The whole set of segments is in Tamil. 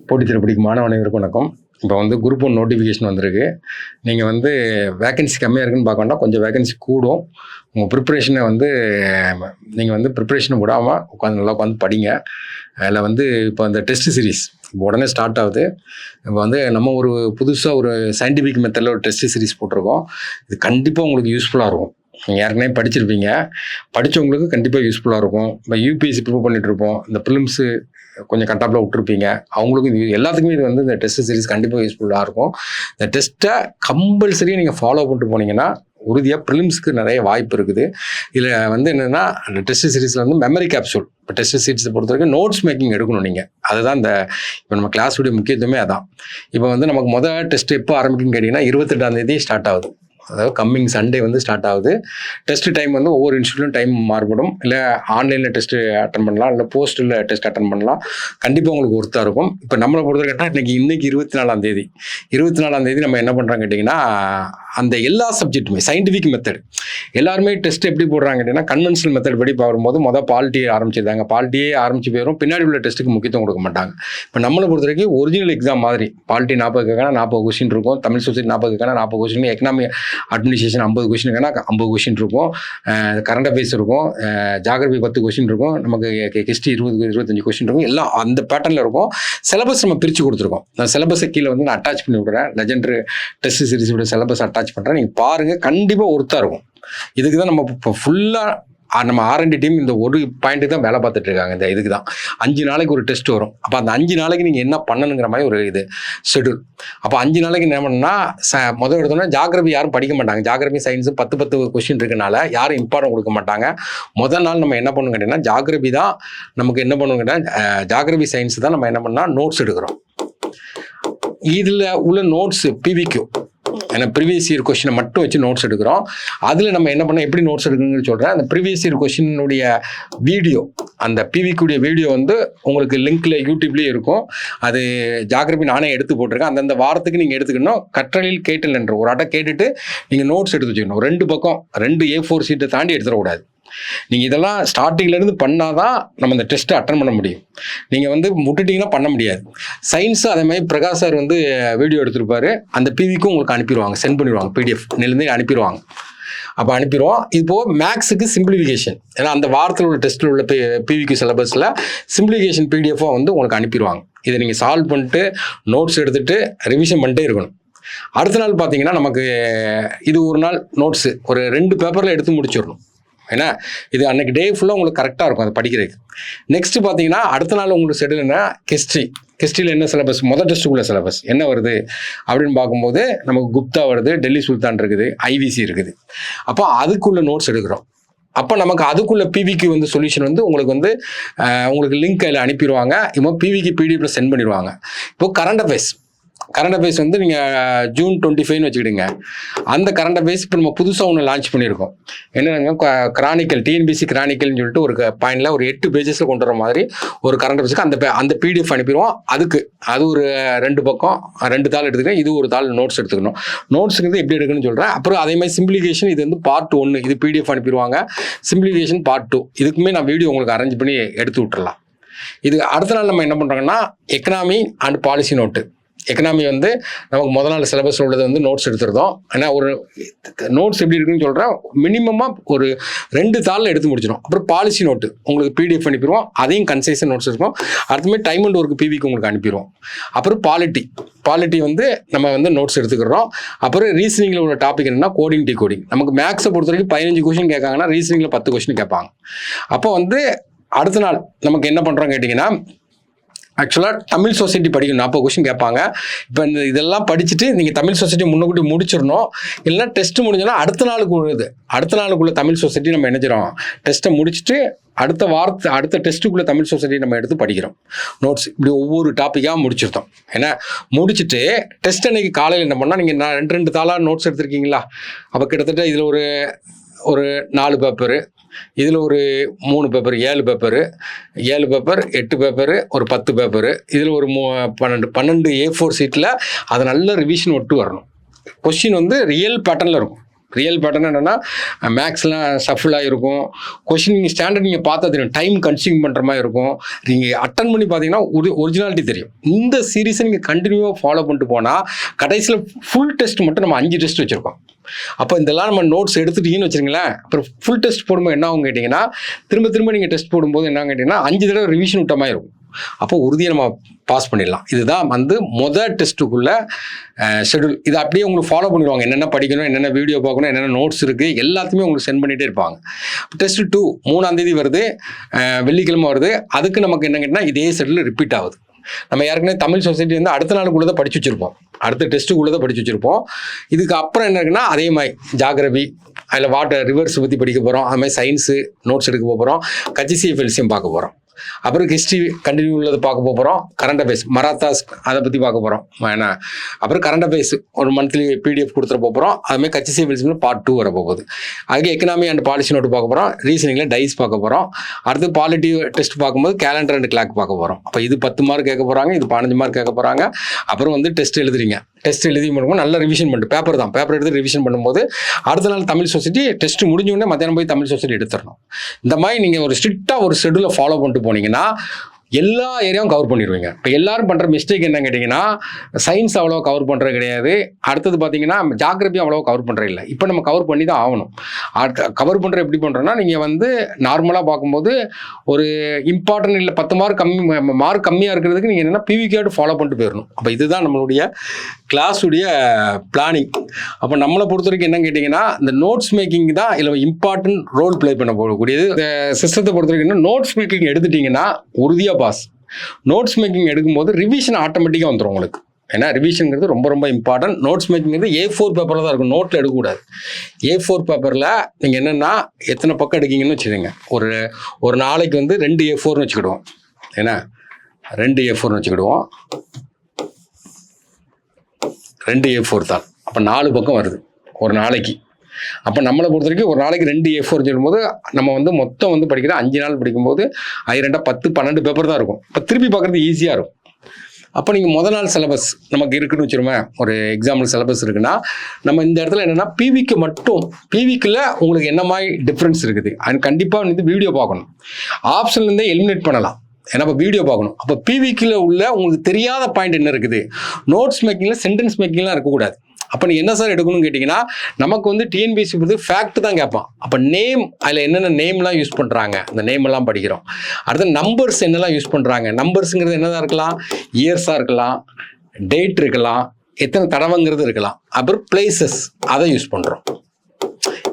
போட்டித்தர பிடிக்கும் மாணவ அனைவருக்கும் வணக்கம். இப்போ குரூப் 1 நோட்டிஃபிகேஷன் வந்திருக்கு. நீங்கள் வேகன்சி கம்மியாக இருக்குன்னு பார்க்க வேண்டாம், கொஞ்சம் வேகன்சி கூடும். உங்கள் ப்ரிப்பரேஷனை நீங்கள் ப்ரிப்பரேஷனை விடாமல் நல்லா உட்காந்து படிங்க. அதில் இப்போ அந்த டெஸ்ட் சீரிஸ் உடனே ஸ்டார்ட் ஆகுது. இப்போ நம்ம ஒரு புதுசாக ஒரு சயின்டிஃபிக் மெத்தடில் ஒரு டெஸ்ட் சீரிஸ் போட்டிருக்கோம். இது கண்டிப்பாக உங்களுக்கு யூஸ்ஃபுல்லாக இருக்கும். நீங்கள் ஏற்கனவே படிச்சிருப்பீங்க, படித்தவங்களுக்கு கண்டிப்பாக யூஸ்ஃபுல்லாக இருக்கும். இப்போ யூபிஎஸ்சி ப்ரிப்பேர் பண்ணிகிட்ருப்போம், இந்த ப்ரிலிம்ஸு கொஞ்சம் கட்டாப்பில் விட்டுருப்பீங்க, அவங்களுக்கும் இது எல்லாத்துக்குமே இது இந்த டெஸ்ட் சீரிஸ் கண்டிப்பாக யூஸ்ஃபுல்லாக இருக்கும். இந்த டெஸ்ட்டை கம்பல்சரியாக நீங்கள் ஃபாலோ பண்ணிட்டு போனீங்கன்னா உறுதியாக ப்ரிலிம்ஸ்க்கு நிறைய வாய்ப்பு இருக்குது. இதில் என்னென்னா அந்த டெஸ்ட் சீரிஸில் மெமரி கேப்சூல், இப்போ டெஸ்ட் சீரிஸை பொறுத்த வரைக்கும் நோட்ஸ் மேக்கிங் எடுக்கணும் நீங்கள். அதுதான் இப்போ நம்ம கிளாஸுடைய முக்கியத்துவமே அதான். இப்போ நமக்கு முதல் டெஸ்ட் எப்போ ஆரம்பிக்குன்னு கேட்டிங்கன்னா 28ஆம் தேதி ஸ்டார்ட் ஆகுது. அதாவது கம்மிங் சண்டே ஸ்டார்ட் ஆகுது. டெஸ்ட் டைம் ஒவ்வொரு இன்ஸ்டியூட்லையும் டைம் மாறுபடும். இல்லை ஆன்லைனில் டெஸ்ட்டு அட்டன் பண்ணலாம், இல்லை போஸ்ட்டில் டெஸ்ட் அட்டன் பண்ணலாம். கண்டிப்பாக உங்களுக்கு ஒர்த்தாக இருக்கும். இப்போ நம்மளை பொறுத்த வரைக்கும் இன்னைக்கு 24ஆம் தேதி நம்ம என்ன பண்ணுறோம் கேட்டிங்கன்னா, அந்த எல்லா சப்ஜெக்ட்டுமே சயின்டிஃபிக் மெத்தட் எல்லாருமே டெஸ்ட் எப்படி போடுறாங்க கேட்டிங்கன்னா, கன்வென்ஷனல் மெத்தட் படி வரும்போது பாலிட்டியை ஆரம்பிச்சிருந்தாங்க. பாலிட்டியே ஆரம்பிச்சு போயிடும், பின்னாடி உள்ள டெஸ்ட்டுக்கு முக்கியத்துவம் கொடுக்க மாட்டாங்க. இப்போ நம்மளை பொறுத்த வரைக்கும் ஒரிஜினல் எக்ஸாம் மாதிரி பாலிட்டி 40 கேட்கனா 40 கொஸ்டின் இருக்கும், தமிழ் சொசைட்டி 40 கேட்கனா 40 கொஸ்டின், எக்கனாமி அட்மினிஸ்ட்ரேஷன் 50 கொஸ்டின் கேட்கனா 50 கொஸ்டின் இருக்கும், கரண்ட் அஃபேர்ஸ் இருக்கும், ஜாகிரபி 10 கொஸ்டின் இருக்கும், நமக்கு ஹிஸ்ட்ரி 20-25 கொஸ்டின் இருக்கும். எல்லாம் அந்த பேட்டர்னில் இருக்கும். சிலபஸ் நம்ம பிரித்து கொடுத்துருக்கோம். நான் சிலபஸை கீழே நான் அட்டாச் பண்ணி விடுறேன். லெஜெண்டரி டெஸ்ட் சீரிஸோட சிலபஸ் அட்டாச் பண்ணுறேன், நீங்கள் பாருங்கள், கண்டிப்பாக ஒர்த்தாக இருக்கும். இதுக்கு தான் நம்ம இப்போ ஃபுல்லாக நம்ம R&D டீம் இந்த ஒரு பாயிண்ட்டுக்கு தான் வேலை பார்த்துட்டு இருக்காங்க. இந்த இதுக்கு தான் 5 நாளைக்கு ஒரு டெஸ்ட் வரும். அப்போ அந்த 5 நாளைக்கு நீங்கள் என்ன பண்ணணுங்கிற மாதிரி ஒரு இது ஷெட்யூல். அப்போ 5 நாளைக்கு என்ன பண்ணணும்னா, முதல் எடுத்தோன்னா ஜாகிரபி யாரும் படிக்க மாட்டாங்க. ஜாகிரபி சயின்ஸு 10 கொஸ்டின் இருக்கனால யாரும் இம்பார்ட்டன்ட் கொடுக்க மாட்டாங்க. முதல் நாள் நம்ம என்ன பண்ணணும் கேட்டிங்கன்னா, ஜாகிரபி தான் நமக்கு என்ன பண்ணணும் கேட்டால், ஜாகிரபி சயின்ஸ் தான் நம்ம என்ன பண்ணால் நோட்ஸ் எடுக்கிறோம். இதில் உள்ள நோட்ஸு PVQ, ஏன்னா ப்ரீவியஸ் இயர் கொஸ்டினை மட்டும் வச்சு நோட்ஸ் எடுக்கிறோம். அதில் நம்ம என்ன பண்ணோம், எப்படி நோட்ஸ் எடுக்கணும்னு சொல்கிறேன். அந்த ப்ரீவியஸ் இயர் கொஸ்டினுடைய வீடியோ, அந்த PVQ வீடியோ உங்களுக்கு லிங்க்ல யூடியூப்லேயே இருக்கும். அது ஜாகிரபி நானே எடுத்து போட்டிருக்கேன். அந்தந்த வாரத்துக்கு நீங்கள் எடுத்துக்கணும். கற்றலில் கேட்டல் என்ற ஒரு அட்டை கேட்டுட்டு நீங்கள் நோட்ஸ் எடுத்து வச்சுக்கணும். 2 பக்கம் 2 A4 சீட்டை தாண்டி எடுத்துடக்கூடாது. நீங்கள் இதெல்லாம் ஸ்டார்டிங்லேருந்து பண்ணாதான் நம்ம இந்த டெஸ்ட்டை அட்டன் பண்ண முடியும். நீங்கள் விட்டுட்டிங்கன்னா பண்ண முடியாது. சயின்ஸு அதே மாதிரி பிரகாஷ் சார் வீடியோ எடுத்துருப்பாரு. அந்த PVக்கும் உங்களுக்கு அனுப்பிடுவாங்க, சென்ட் பண்ணிடுவாங்க, PDF நிலந்து அனுப்பிடுவாங்க. அப்போ அனுப்பிடுவோம். இப்போது மேக்ஸுக்கு சிம்பிளிஃபிகேஷன், ஏன்னா அந்த வாரத்தில் உள்ள டெஸ்ட்டில் உள்ள PVQ சிலபஸில் சிம்பிளிஃபிகேஷன் PDF உங்களுக்கு அனுப்பிடுவாங்க. இதை நீங்கள் சால்வ் பண்ணிட்டு நோட்ஸ் எடுத்துகிட்டு ரிவிஷன் பண்ணிட்டே இருக்கணும். அடுத்த நாள் பார்த்தீங்கன்னா நமக்கு இது ஒரு நாள் நோட்ஸு ஒரு 2 பேப்பரில் எடுத்து முடிச்சிடணும். ஏன்னா இது அன்னைக்கு டே ஃபுல்லாக உங்களுக்கு கரெக்டாக இருக்கும் அதை படிக்கிறதுக்கு. நெக்ஸ்ட்டு பார்த்தீங்கன்னா அடுத்த நாள் உங்களுக்கு ஷெட்யூல் என்ன, ஹிஸ்ட்ரியில் என்ன சிலபஸ், முதல் டெஸ்ட்டுக்குள்ள சிலபஸ் என்ன வருது அப்படின்னு பார்க்கும்போது நமக்கு குப்தா வருது, டெல்லி சுல்தான் இருக்குது, IVC இருக்குது. அப்போ அதுக்குள்ள நோட்ஸ் எடுக்கிறோம். அப்போ நமக்கு அதுக்குள்ள PVQ சொல்யூஷன் உங்களுக்கு உங்களுக்கு லிங்க் அதில் அனுப்பிடுவாங்க. இப்போ PVQ PDF சென்ட் பண்ணிடுவாங்க. இப்போது கரண்ட் அஃபேர்ஸ் நீங்கள் June 25 வச்சுக்கிடுங்க. அந்த கரண்ட் அஃபேர்ஸ் இப்போ நம்ம புதுசாக ஒன்று லான்ச் பண்ணியிருக்கோம். என்னென்னா கிரானிக்கல், TNPSC கிரானிக்கல்னு சொல்லிட்டு ஒரு பாயிண்டில் ஒரு 8 பேஜஸில் கொண்டு வர மாதிரி ஒரு கரண்ட் அஃபேர்ஸ்க்கு அந்த PDF அனுப்பிடுவோம். அது ஒரு 2 பக்கம் 2 தாள் எடுத்துக்கணும். இது ஒரு தாள் நோட்ஸ் எடுத்துக்கணும். நோட்ஸுங்கிறது எப்படி எடுக்கணும்னு சொல்கிறேன். அப்புறம் அதே மாதிரி சிம்பிளிஃபிகேஷன், இது பார்ட் 1, இது PDF அனுப்பிடுவாங்க. சிம்பிளிஃபிகேஷன் பார்ட் 2, இதுக்குமே நான் வீடியோ உங்களுக்கு அரேஞ்ச் பண்ணி எடுத்து விட்டுறலாம். இது அடுத்த நாள் நம்ம என்ன பண்ணுறோங்கன்னா, economy and policy note. Economy நமக்கு முதல் நாள் சிலபஸ் உள்ளது நோட்ஸ் எடுத்துருந்தோம். ஏன்னா ஒரு நோட்ஸ் எப்படி இருக்குன்னு சொல்கிறேன், மினிமமாக ஒரு 2 தாளில் எடுத்து முடிச்சிடும். அப்புறம் பாலிசி நோட்டு உங்களுக்கு PDF அனுப்பிடுவோம். அதையும் கன்சைஸன் நோட்ஸ் இருக்கும். அடுத்தமே டைம் அண்ட் ஒர்க் PVக்கு உங்களுக்கு அனுப்பிடுவோம். அப்புறம் பாலிட்டி நம்ம நோட்ஸ் எடுத்துக்கிறோம். அப்புறம் ரீசனிங்கில் உள்ள டாபிக் என்னன்னா கோடிங், டிகோடிங். நமக்கு மேக்ஸை பொறுத்த வரைக்கும் 15 கொஸ்டின் கேட்காங்கன்னா ரீசனிங்கில் 10 கொஸ்டின் கேட்பாங்க. அப்போ அடுத்த நாள் நமக்கு என்ன பண்ணுறோம் கேட்டிங்கன்னா, ஆக்சுவலாக தமிழ் சொசைட்டி படிக்கணும், 40 கொஸ்டின் கேட்பாங்க. இப்போ இதெல்லாம் படிச்சுட்டு நீங்கள் தமிழ் சொசைட்டி முன்னக்கூட்டி முடிச்சிடணும். இல்லைன்னா டெஸ்ட்டு முடிஞ்சோன்னா அடுத்த நாளுக்குள்ள தமிழ் சொசைட்டி நம்ம நினைச்சிடும். டெஸ்ட்டை முடிச்சுட்டு அடுத்த டெஸ்ட்டுக்குள்ளே தமிழ் சொசைட்டி நம்ம எடுத்து படிக்கிறோம். நோட்ஸ் இப்படி ஒவ்வொரு டாப்பிக்காக முடிச்சிருந்தோம். ஏன்னா முடிச்சுட்டு டெஸ்ட் அன்னைக்கு காலையில் என்ன பண்ணால், நீங்கள் 2 தாளாக நோட்ஸ் எடுத்திருக்கீங்களா, அப்போ கிட்டத்தட்ட இதில் ஒரு 4 பேப்பரு, இதில் ஒரு 3 பேப்பர், 7 பேப்பர், 8 பேப்பரு, ஒரு 10 பேப்பரு, இதில் ஒரு 12 A4 சீட்டில் அதை நல்ல ரிவிஷன் விட்டு வரணும். கொஸ்டின் ரியல் பேட்டர்னில் இருக்கும். ரியல் பேட்டர்ன் என்னென்னா மேக்ஸ்லாம் ஷஃபிளாக இருக்கும். கொஷின் நீங்கள் ஸ்டாண்டர்ட் நீங்கள் பார்த்தா தெரியும், டைம் கன்சியூம் பண்ணுற மாதிரி இருக்கும். நீங்கள் அட்டன் பண்ணி பார்த்தீங்கன்னா ஒரிஜினாலிட்டி தெரியும். இந்த சீரீஸை நீங்கள் கண்டினியூவாக ஃபாலோ பண்ணிட்டு போனால் கடைசியில் ஃபுல் டெஸ்ட் மட்டும் நம்ம 5 டெஸ்ட் வச்சுருக்கோம். அப்போ இதெல்லாம் நம்ம நோட்ஸ் எடுத்துட்டீங்கன்னு வச்சுருங்களேன், அப்புறம் ஃபுல் டெஸ்ட் போடும்போது என்ன ஆகும் கேட்டிங்கன்னா, திரும்ப நீங்கள் டெஸ்ட் போடும்போது என்ன கேட்டிங்கன்னா 5 தடவை ரிவிஷன் விட்ட மாதிரி இருக்கும். அப்போ உறுதியை நம்ம பாஸ் பண்ணிடலாம். இதுதான் வந்து மொதல் டெஸ்ட்டுக்குள்ள ஷெடியூல். இதை அப்படியே உங்களுக்கு ஃபாலோ பண்ணிடுவாங்க. என்னென்ன படிக்கணும், என்னென்ன வீடியோ பார்க்கணும், என்னென்ன நோட்ஸ் இருக்குது, எல்லாத்தையுமே உங்களுக்கு சென்ட் பண்ணிகிட்டே இருப்பாங்க. டெஸ்ட் 2 3ஆம் தேதி வருது, வெள்ளிக்கிழமை வருது. அதுக்கு நமக்கு என்ன கேட்டால் இதே ஷெடியூல் ரிப்பீட் ஆகுது. நம்ம ஏற்கனவே தமிழ் சொசைட்டி வந்து அடுத்த நாளுக்குள்ளே தான் படிச்சு வச்சுருப்போம், அடுத்த டெஸ்ட்டுக்குள்ளே தான் படிச்சு வச்சுருப்போம். இதுக்கு அப்புறம் என்ன இருக்குன்னா அதே மாதிரி ஜாகிரபி, அதில் வாட்டர் ரிவர்ஸ் பற்றி படிக்க போகிறோம். அதுமாதிரி சயின்ஸு நோட்ஸ் எடுக்க போகிறோம், கச்சிசிஎஃப் எல்சியம் பார்க்க போகிறோம். அப்புறம் ஹிஸ்ட்ரி கண்டினியூ உள்ளது பார்க்க போகிறோம். கரண்ட் அஃபேர்ஸ் மராத்தாஸ் அதை பற்றி பார்க்க போகிறோம். ஏன்னா அப்புறம் கரண்ட் அஃபேர்ஸ் ஒரு மந்த்லி பிடிஎஃப் கொடுத்துட போகிறோம். அதுமாதிரி கச்சிசிஎஃப் எல்சியம் பார்ட் 2 வர போகுது. அதுக்கு எக்கனாமி அண்ட் பாலிசி நோட்டு பார்க்க போகிறோம். ரீசனிங்கில் டைஸ் பார்க்க போகிறோம். அடுத்து பாலிட்டி டெஸ்ட் பார்க்கும்போது கேலண்டர் அண்ட் கிளாக் பார்க்க போகிறோம். அப்போ இது 10 மார்க் கேட்க போகிறாங்க, இது 15 மார்க் கேட்க போகிறாங்க. அப்புறம் வந்து டெஸ்ட் எழுதுறீங்க. டெஸ்ட் எழுதி பண்ணும்போது நல்லா ரிவிஷன் பண்ணிட்டு பேப்பர் எடுத்து ரிவிஷன் பண்ணும்போது அடுத்த நாள் தமிழ் சொசைட்டி டெஸ்ட் முடிஞ்ச உடனே மத்தியானம் போய் தமிழ் சொசைட்டி எடுத்துடணும். இந்த மாதிரி நீங்கள் ஒரு ஸ்ட்ரிக்டாக ஒரு ஷெடியூலை ஃபாலோ பண்ணிட்டு போனீங்கன்னா எல்லா ஏரியாவும் கவர் பண்ணிடுவீங்க. இப்போ எல்லாரும் பண்ணுற மிஸ்டேக் என்ன கேட்டிங்கன்னா, சயின்ஸ் அவ்வளோ கவர் பண்ணுறது கிடையாது. அடுத்தது பார்த்தீங்கன்னா ஜாகிரபி அவ்வளோ கவர் பண்ணுறது இல்லை. இப்போ நம்ம கவர் பண்ணி தான் ஆகணும். கவர் பண்ணுற எப்படி பண்ணுறோன்னா, நீங்கள் வந்து நார்மலாக பார்க்கும்போது ஒரு இம்பார்ட்டன்ட் இல்லை 10 மார்க் கம்மியாக இருக்கிறதுக்கு நீங்கள் என்னென்னா பிவிகேடு ஃபாலோ பண்ணிட்டு போயிடணும். அப்போ இதுதான் நம்மளுடைய கிளாஸுடைய பிளானிங். அப்போ நம்மளை பொறுத்த வரைக்கும் என்ன கேட்டிங்கன்னா, இந்த நோட்ஸ் மேக்கிங் தான் இதில் இம்பார்ட்டன்ட் ரோல் ப்ளே பண்ண போகக்கூடியது. இந்த சிஸ்டத்தை பொறுத்த வரைக்கும் நோட்ஸ் மேக்கிங் எடுத்துட்டிங்கன்னா உறுதியாக பாஸ். நோட்ஸ் மேக்கிங் எடுக்கும்போது ரிவிஷன் ஆட்டோமேட்டிக்காக வந்துடும் உங்களுக்கு. ஏன்னா ரிவிஷனுங்கிறது ரொம்ப ரொம்ப இம்பார்ட்டன்ட். நோட்ஸ் மேக்கிங்கிறது A4 பேப்பரில் தான் இருக்கும், நோட்டில் எடுக்கக்கூடாது. A4 பேப்பரில் நீங்கள் என்னென்னா எத்தனை பக்கம் எடுக்கீங்கன்னு வச்சுக்கோங்க. ஒரு நாளைக்கு வந்து 2 A4ன்னு வச்சுக்கிடுவோம். ஏன்னா 2 A4ன்னு வச்சுக்கிடுவோம். 2 A4 தான். அப்போ 4 பக்கம் வருது ஒரு நாளைக்கு. அப்போ நம்மளை பொறுத்த வரைக்கும் ஒரு நாளைக்கு 2 A4 சொல்லும்போது நம்ம வந்து மொத்தம் வந்து படிக்கிற 5 நாள் படிக்கும்போது 2 10 12 பேப்பர் தான் இருக்கும். இப்போ திருப்பி பார்க்குறது ஈஸியாக இருக்கும். அப்போ நீங்கள் முதல் நாள் சிலபஸ் நமக்கு இருக்குன்னு வச்சுருமே, ஒரு எக்ஸாம்பிள் சிலபஸ் இருக்குன்னா நம்ம இந்த இடத்துல என்னென்னா பிவிக்கில் உங்களுக்கு என்ன மாதிரி டிஃப்ரென்ஸ் இருக்குது அது கண்டிப்பாக வந்து வீடியோ பார்க்கணும். ஆப்ஷன்லேருந்தே எலிமினேட் பண்ணலாம். ஏன்னா இப்போ வீடியோ பார்க்கணும். அப்போ பிவிக்கில் உள்ள உங்களுக்கு தெரியாத பாயிண்ட் என்ன இருக்குது, நோட்ஸ் மேக்கிங்கில் சென்டென்ஸ் மேக்கிங்லாம் இருக்கக்கூடாது. அப்போ நீங்கள் என்ன சார் எடுக்கணும்னு கேட்டிங்கன்னா, நமக்கு வந்து டிஎன்பிஎஸ்சி வந்து ஃபேக்ட் தான் கேட்பான். அப்போ நேம், அதில் என்னென்ன நேம்லாம் யூஸ் பண்ணுறாங்க, அந்த நேம் எல்லாம் படிக்கிறோம். அடுத்து நம்பர்ஸ் என்னெல்லாம் யூஸ் பண்ணுறாங்க. நம்பர்ஸுங்கிறது என்னதான் இருக்கலாம், இயர்ஸாக இருக்கலாம், டேட் இருக்கலாம், எத்தனை தடவைங்கிறது இருக்கலாம். அப்புறம் பிளேசஸ் அதை யூஸ் பண்ணுறோம்.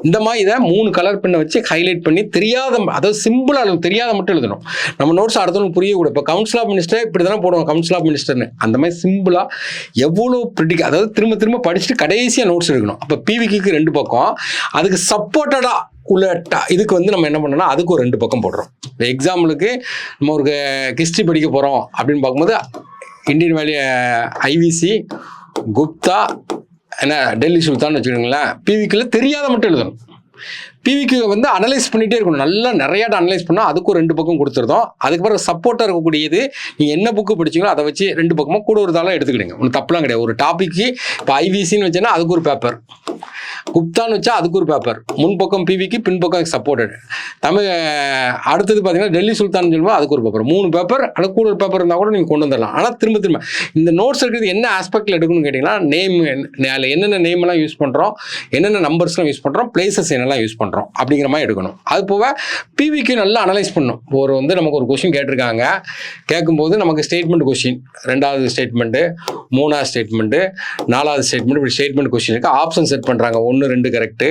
இந்த மாதிரி இதை 3 கலர் பெண்ணை வச்சு ஹைலைட் பண்ணி தெரியாத, அதாவது சிம்பிளாக அளவு தெரியாத மட்டும் எழுதணும். நம்ம நோட்ஸ் அடுத்தவங்க புரியக்கூடாது. இப்போ கவுன்சில் ஆஃப் மினிஸ்டர் இப்படி தானே போடுவோம், கவுன்சில் ஆஃப் மினிஸ்டர்னு. அந்த மாதிரி சிம்பிளாக எவ்வளோ அதாவது திரும்ப படிச்சுட்டு கடைசியாக நோட்ஸ் எடுக்கணும். அப்போ பிவிக்கு 2 பக்கம், அதுக்கு சப்போர்ட்டடாக உள்ள இதுக்கு வந்து நம்ம என்ன பண்ணோம்னா அதுக்கு ஒரு 2 பக்கம் போடுறோம். எக்ஸாம்பிளுக்கு நம்ம ஒரு ஹிஸ்ட்ரி படிக்க போகிறோம் அப்படின்னு பார்க்கும்போது இந்தியன் வேல்யூ ஐவிசி, குப்தா, என்ன டெல்லி சுல்தான் வச்சுக்கோங்களேன். பிவிக்கில் தெரியாத மட்டும் எழுதணும். பிவிக்கு வந்து அனலைஸ் பண்ணிகிட்டே இருக்கணும். நல்லா நிறையாட்ட அனலைஸ் பண்ணால் அதுக்கு ஒரு 2 பக்கம் கொடுத்துருந்தோம். அதுக்கப்புறம் சப்போர்ட்டாக இருக்கக்கூடியது நீங்கள் என்ன புக்கு படிச்சிங்களோ அதை வச்சு 2 பக்கமாக கூட ஒரு தாளாக எடுத்துக்கிடுங்க. ஒன்றும் தப்புலாம் கிடையாது. ஒரு டாப்பிக்கு இப்போ ஐவிசின்னு வச்சேன்னா அதுக்கு ஒரு பேப்பர், குப்தான்னு வச்சா அதுக்கு ஒரு பேப்பர், முன்பக்கம் பிவிக்கு பின்பக்கம் சப்போர்ட்டட். அடுத்தது பார்த்தீங்கன்னா டெல்லி சுல்தான் சொல்லுவோம், அதுக்கு ஒரு பேப்பர், 3 பேப்பர். ஆனால் கூட ஒரு பேப்பர் இருந்தால் கூட நீங்கள் கொண்டு வந்துடலாம். ஆனால் திரும்ப இந்த நோட்ஸ் எடுக்கிறது என்ன ஆஸ்பெக்டில் எடுக்கணும்னு கேட்டிங்கன்னா, நேம், அதில் என்னென்ன நேம்லாம் யூஸ் பண்ணுறோம், என்னென்ன நம்பர்ஸ்லாம் யூஸ் பண்ணுறோம், பிளேசஸ் என்னெல்லாம் யூஸ் பண்ணுறோம் அப்படிங்கிற மாதிரி எடுக்கணும். அது போக பிவிக்கு நல்லா அனலைஸ் பண்ணணும். ஒரு வந்து நமக்கு ஒரு கொஸ்டின் கேட்டிருக்காங்க, கேட்கும்போது நமக்கு ஸ்டேட்மெண்ட் கொஸ்டின், 2வது ஸ்டேட்மெண்ட்டு, 3வது ஸ்டேட்மெண்ட்டு, 4வது ஸ்டேட்மெண்ட், இப்படி ஸ்டேட்மெண்ட் கொஸ்டின் இருக்குது. ஆப்ஷன் செட் பண்ணுறாங்க. 1 2 கரெக்டு,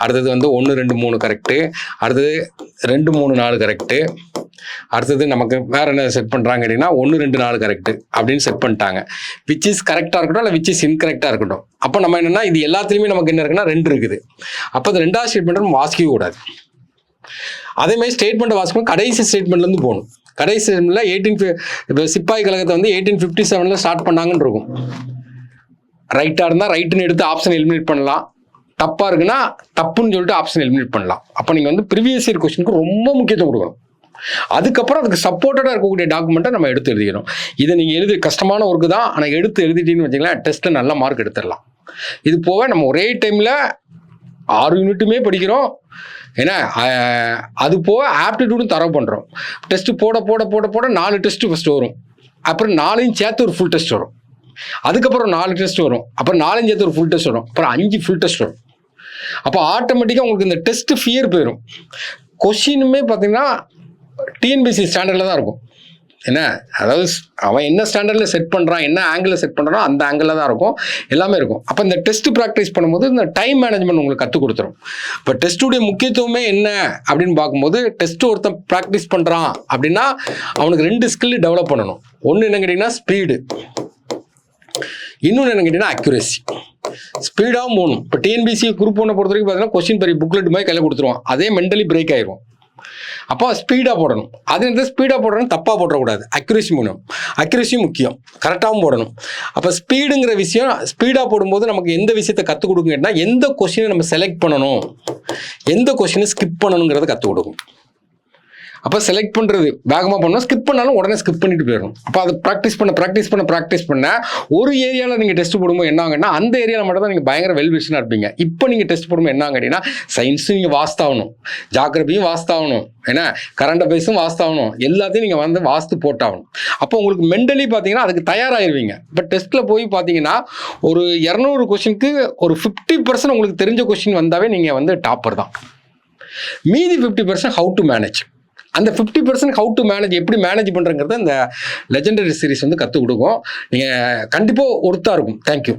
அடுத்தது வந்து 1 2 3 கரெக்டு, அடுத்தது 2 3 4 கரெக்டு, அடுத்தது நமக்கு வேற என்ன செட் பண்ணுறாங்க அப்படின்னா 1 2 4 கரெக்டு அப்படின்னு செட் பண்ணிட்டாங்க. விச் இஸ் கரெக்டாக இருக்கட்டும் இல்லை விச் இஸ் இன்கரெக்டாக இருக்கட்டும். அப்போ நம்ம என்னென்னா இது எல்லாத்துலேயுமே நமக்கு என்ன இருக்குன்னா 2 இருக்குது. அப்போ அந்த 2வது ஸ்டேட்மெண்ட் நம்ம வாசிக்கவே கூடாது. அதேமாதிரி ஸ்டேட்மெண்ட்டை வாசிக்கும் கடைசி ஸ்டேட்மெண்ட்லேருந்து போகணும். கடைசி ஸ்டேட்மெண்ட்டில் இப்போ சிப்பாய் கழகத்தை வந்து 1857 ஸ்டார்ட் பண்ணாங்கன்னு இருக்கும். ரைட்டாக இருந்தால் ரைட்டுன்னு எடுத்து ஆப்ஷன் எலிமினேட் பண்ணலாம், தப்பாக இருக்குன்னா தப்புன்னு சொல்லிட்டு ஆப்ஷன் எலிமினேட் பண்ணலாம். அப்போ நீங்கள் வந்து ப்ரீவியஸ் இயர் கொஸ்டினுக்கு ரொம்ப முக்கியத்துவம் கொடுக்கணும். அதுக்கப்புறம் அதுக்கு சப்போர்ட்டடாக இருக்கக்கூடிய டாக்குமெண்ட்டை நம்ம எடுத்து எழுதிக்கணும். இதை நீங்கள் கஷ்டமான ஒர்க்கு தான், ஆனால் எடுத்து எழுதிட்டீங்கன்னு வச்சிங்களேன், டெஸ்ட்டில் நல்ல மார்க் எடுத்துடலாம். இது போக நம்ம ஒரே டைமில் 6 யூனிட்டுமே படிக்கிறோம். ஏன்னா அது போக ஆப்டிடியூடும் தரவு பண்ணுறோம். டெஸ்ட்டு போட போட போட போட 4 டெஸ்ட்டு ஃபஸ்ட்டு வரும். அப்புறம் 4யும் சேர்த்து ஒரு ஃபுல் டெஸ்ட் வரும். அதுக்கப்புறம் 4 டெஸ்ட் வரும். அப்புறம் 4யும் சேர்த்து ஒரு ஃபுல் டெஸ்ட் வரும். அப்புறம் 5 ஃபுல் டெஸ்ட் வரும். அப்போ ஆட்டோமேட்டிக்காக உங்களுக்கு இந்த டெஸ்ட் ஃபியர் போயிடும். கொஷினுமே பார்த்தீங்கன்னா டிஎன்பிசி ஸ்டாண்டர்டில் தான் இருக்கும். என்ன அதாவது அவன் என்ன ஸ்டாண்டர்டில் செட் பண்ணுறான், என்ன ஆங்கிளில் செட் பண்ணுறானோ அந்த ஆங்கிளில் தான் இருக்கும், எல்லாமே இருக்கும். அப்போ இந்த டெஸ்ட் ப்ராக்டிஸ் பண்ணும்போது இந்த டைம் மேனேஜ்மெண்ட் உங்களுக்கு கற்றுக் கொடுத்துரும். இப்போ டெஸ்ட்டுடைய முக்கியத்துவமே என்ன அப்படின்னு பார்க்கும்போது, டெஸ்ட் ஒருத்தன் ப்ராக்டிஸ் பண்ணுறான் அப்படின்னா அவனுக்கு 2 ஸ்கில் டெவலப் பண்ணணும். ஒன்று என்ன கேட்டிங்கன்னா ஸ்பீடு, இன்னொன்று என்ன கேட்டிங்கன்னா அக்யூரேசி. ஸ்பீடாகவும் போகணும். இப்போ டிஎன்பிசி குரூப் 1 பொறுத்த வரைக்கும் பார்த்தீங்கன்னா கொஸ்டின் பெரிய புக்லெட் மாதிரி கையில் கொடுத்துருவான். அதே மென்டலி பிரேக் ஆயிரும். அப்போ ஸ்பீடாக போடணும். அது வந்து ஸ்பீடாக போடணும், தப்பாக போடக்கூடாது. அக்யூரேசி மூலம் அக்யூரேசியும் முக்கியம், கரெக்டாகவும் போடணும். அப்போ ஸ்பீடுங்கிற விஷயம் ஸ்பீடாக போடும்போது நமக்கு எந்த விஷயத்தை கற்றுக் கொடுக்குங்கன்னா, எந்த கொஸ்டினை நம்ம செலக்ட் பண்ணணும், எந்த கொஸ்டினை ஸ்கிப் பண்ணணுங்கிறத கற்றுக் கொடுக்கும். அப்போ செலக்ட் பண்ணுறது வேகமாக பண்ணணும், ஸ்கிப் பண்ணாலும் உடனே ஸ்கிப் பண்ணிட்டு போயிடணும். அப்போ அதை ப்ராக்டிஸ் பண்ண ஒரு ஏரியாவில் நீங்கள் டெஸ்ட் போடும்போது என்ன ஆகுன்னா, அந்த ஏரியாவில் மட்டும் தான் நீங்கள் பயங்கர வெல்விஷனாக இருப்பீங்க. இப்போ நீங்கள் டெஸ்ட் போடும்போது என்ன கேட்டிங்கன்னா, சயின்ஸும் நீங்கள் வாஸ்தாகணும், ஜாகிரபியும் வாஸ்தாகணும், ஏன்னா கரண்ட் அஃபேர்ஸும் வாஸ்தாகணும், எல்லாத்தையும் நீங்கள் வந்து வாஸ்து போட்டாகணும். அப்போ உங்களுக்கு மென்டலி பார்த்தீங்கன்னா அதுக்கு தயாராகிடுவீங்க. இப்போ டெஸ்ட்டில் போய் பார்த்தீங்கன்னா ஒரு 200 கொஸ்டினுக்கு ஒரு 50% உங்களுக்கு தெரிஞ்ச கொஸ்டின் வந்தாவே நீங்கள் வந்து டாப்பர் தான். மீதி 50% ஹவு டு மேனேஜ். அந்த 50% ஹவு டு மேனேஜ், எப்படி மேனேஜ் பண்ணுறங்கிறத இந்த லெஜெண்டரி சீரிஸ் வந்து கற்றுக் கொடுக்கும். நீங்கள் கண்டிப்பாக ஒர்த்தாக இருக்கும். தேங்க்யூ.